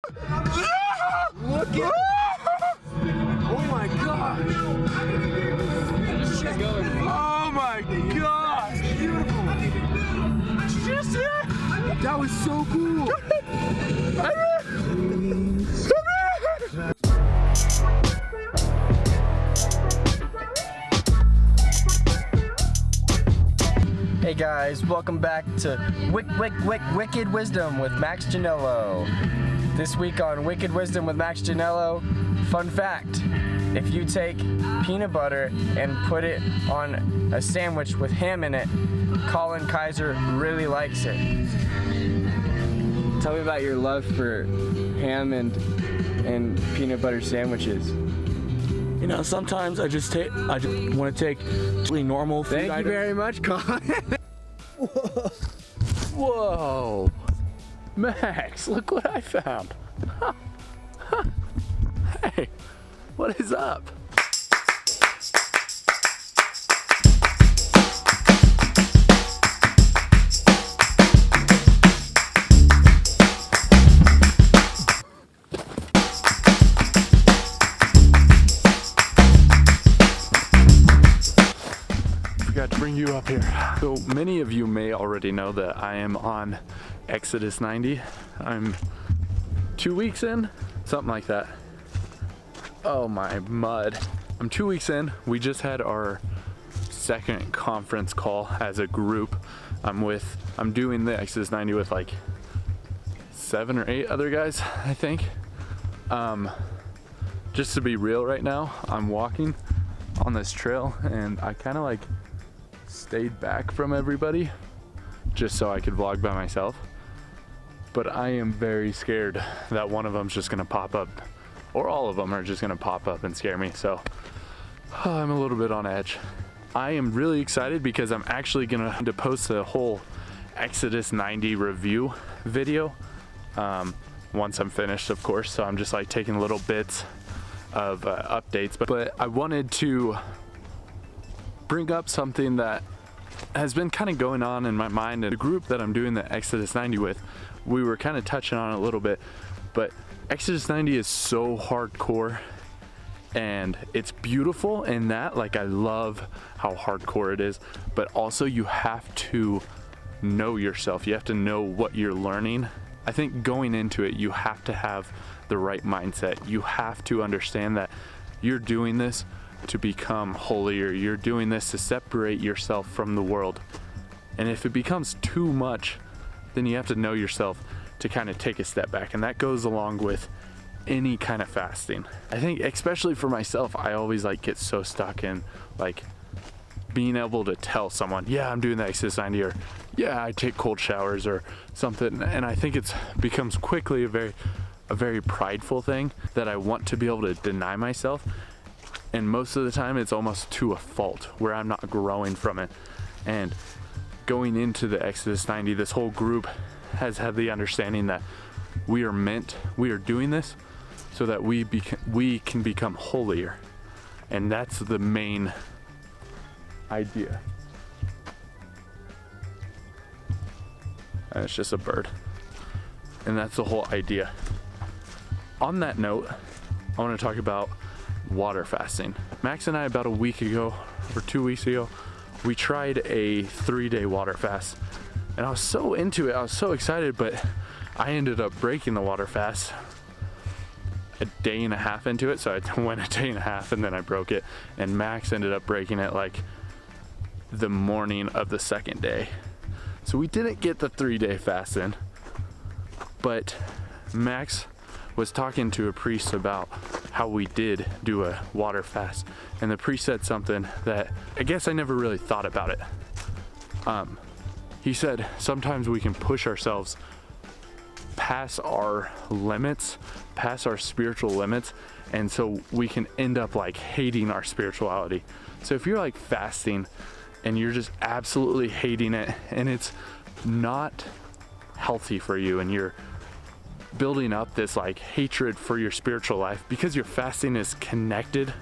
Look at. Oh my god. Oh my god. Beautiful. Did you see it? That was so cool. Hey guys, welcome back to Wicked Wisdom with Max Janello. This week on Wicked Wisdom with Max Janello, fun fact, if you take peanut butter and put it on a sandwich with ham in it, Colin Kaiser really likes it. Tell me about your love for ham and peanut butter sandwiches. You know, sometimes I just want to take really normal food Thank items. you very much, Colin. Whoa, Max, look what I found. Hey, what is up? Forgot to bring you up here. So many of you may already know that I am on Exodus 90. I'm 2 weeks in, something like that. Oh my mud. I'm 2 weeks in. We just had our second conference call as a group. I'm doing the Exodus 90 with like 7 or 8 other guys, I think. Just to be real right now, I'm walking on this trail and I kind of like stayed back from everybody just so I could vlog by myself. But I am very scared that one of them's just gonna pop up, or all of them are just gonna pop up and scare me. So I'm a little bit on edge. I am really excited because I'm actually gonna post a whole Exodus 90 review video once I'm finished, of course. So I'm just like taking little bits of updates, but I wanted to bring up something that has been kind of going on in my mind. And the group that I'm doing the Exodus 90 with, we were kind of touching on it a little bit, but Exodus 90 is so hardcore and it's beautiful in that, like, I love how hardcore it is, but also you have to know yourself. You have to know what you're learning. I think going into it, you have to have the right mindset. You have to understand that you're doing this to become holier. You're doing this to separate yourself from the world. And if it becomes too much, then you have to know yourself to kind of take a step back. And that goes along with any kind of fasting. I think especially for myself, I always like get so stuck in like being able to tell someone, yeah, I'm doing the Exodus 90, or yeah, I take cold showers or something. And I think it becomes quickly a very prideful thing that I want to be able to deny myself. And most of the time it's almost to a fault where I'm not growing from it. And going into the Exodus 90, this whole group has had the understanding that we are doing this so that we can become holier. And that's the main idea. And it's just a bird. And that's the whole idea. On that note, I want to talk about water fasting. Max and I, about a week ago or 2 weeks ago, we tried a 3-day water fast, and I was so into it. I was so excited, but I ended up breaking the water fast a day and a half into it. So I went a day and a half and then I broke it, and Max ended up breaking it like the morning of the second day. So we didn't get the 3-day fast in, but Max was talking to a priest about how we did do a water fast, and the priest said something that I guess I never really thought about it. He said sometimes we can push ourselves past our limits, past our spiritual limits, and so we can end up like hating our spirituality. So if you're like fasting and you're just absolutely hating it and it's not healthy for you, and you're building up this like hatred for your spiritual life because your fasting is connected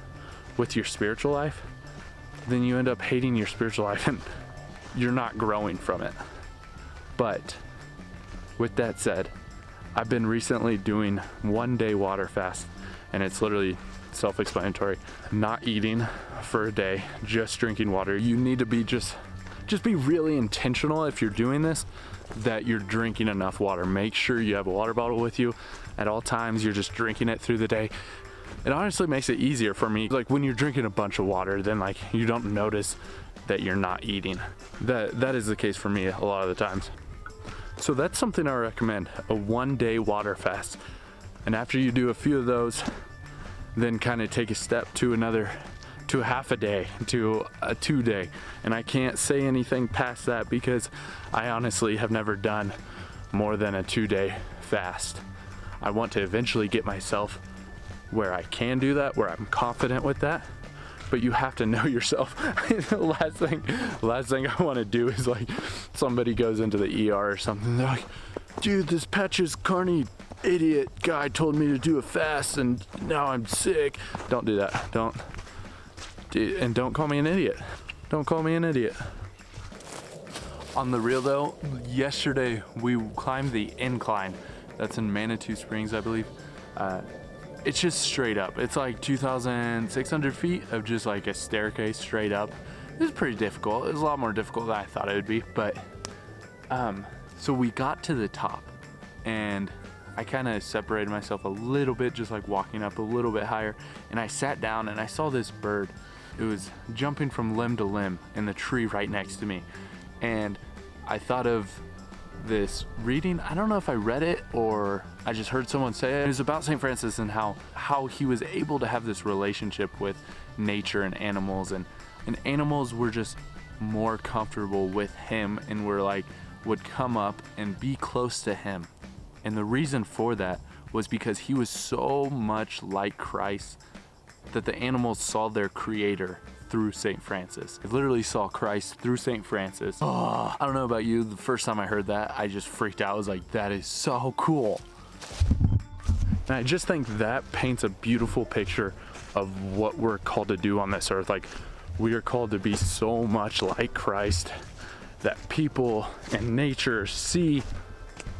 with your spiritual life, then you end up hating your spiritual life and you're not growing from it. But with that said, I've been recently doing 1 day water fast, and it's literally self-explanatory. Not eating for a day, just drinking water. You need to be just be really intentional if you're doing this, that you're drinking enough water. Make sure you have a water bottle with you at all times. You're just drinking it through the day. It honestly makes it easier for me. Like when you're drinking a bunch of water, then like you don't notice that you're not eating. That is the case for me a lot of the times. So that's something I recommend, a 1 day water fast. And after you do a few of those, then kind of take a step to a half a day, to a 2 day. And I can't say anything past that because I honestly have never done more than a 2 day fast. I want to eventually get myself where I can do that, where I'm confident with that. But you have to know yourself. The last thing I want to do is like somebody goes into the ER or something. They're like, dude, this Patches Carney idiot guy told me to do a fast and now I'm sick. Don't do that. And don't call me an idiot. Don't call me an idiot. On the real though, yesterday we climbed the incline. That's in Manitou Springs, I believe. It's just straight up. It's like 2,600 feet of just like a staircase straight up. It was pretty difficult. It was a lot more difficult than I thought it would be, but so we got to the top and I kind of separated myself a little bit, just like walking up a little bit higher, and I sat down and I saw this bird. It was jumping from limb to limb in the tree right next to me, and I thought of this reading. I don't know if I read it or I just heard someone say it. It was about St. Francis and how he was able to have this relationship with nature and animals, and animals were just more comfortable with him and were like would come up and be close to him. And the reason for that was because he was so much like Christ that the animals saw their creator through St. Francis. I literally saw Christ through St. Francis. Oh, I don't know about you, the first time I heard that, I just freaked out. I was like, that is so cool. And I just think that paints a beautiful picture of what we're called to do on this earth. Like, we are called to be so much like Christ that people and nature see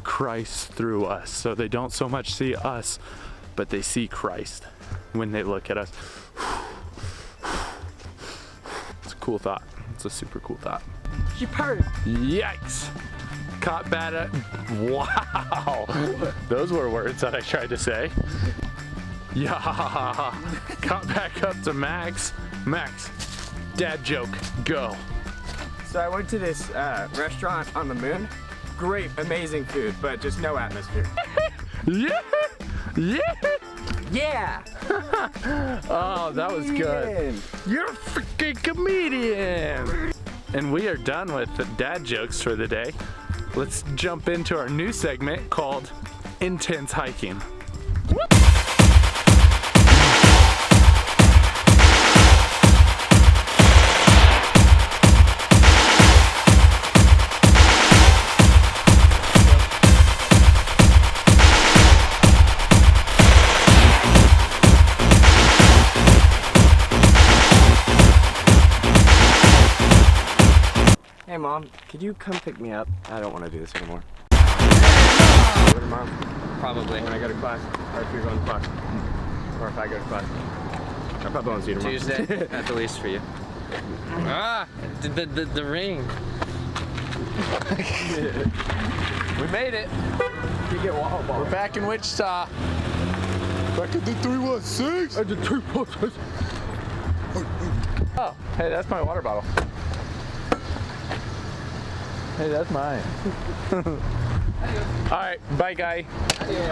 Christ through us. So they don't so much see us, but they see Christ when they look at us. It's a cool thought. It's a super cool thought. Yikes! Caught bad at, wow! Those were words that I tried to say. Yeah, caught back up to Max. Max, dad joke, go. So I went to this restaurant on the moon. Great, amazing food, but just no atmosphere. Yeah! Yeah! Yeah! Oh, that was good. You're a freaking comedian! And we are done with the dad jokes for the day. Let's jump into our new segment called Intense Hiking. Hey Mom, could you come pick me up? I don't want to do this anymore. Go tomorrow? Probably. When I go to class, or if you're going to class, or if I go to class. I probably won't see you tomorrow. Tuesday, at the least for you. Ah, the ring. We made it. You get wall ball. We're back in Wichita. Back at the 316. At the 316. Oh, hey, that's my water bottle. Hey, that's mine. All right, bye, guy.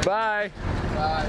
Bye. Bye.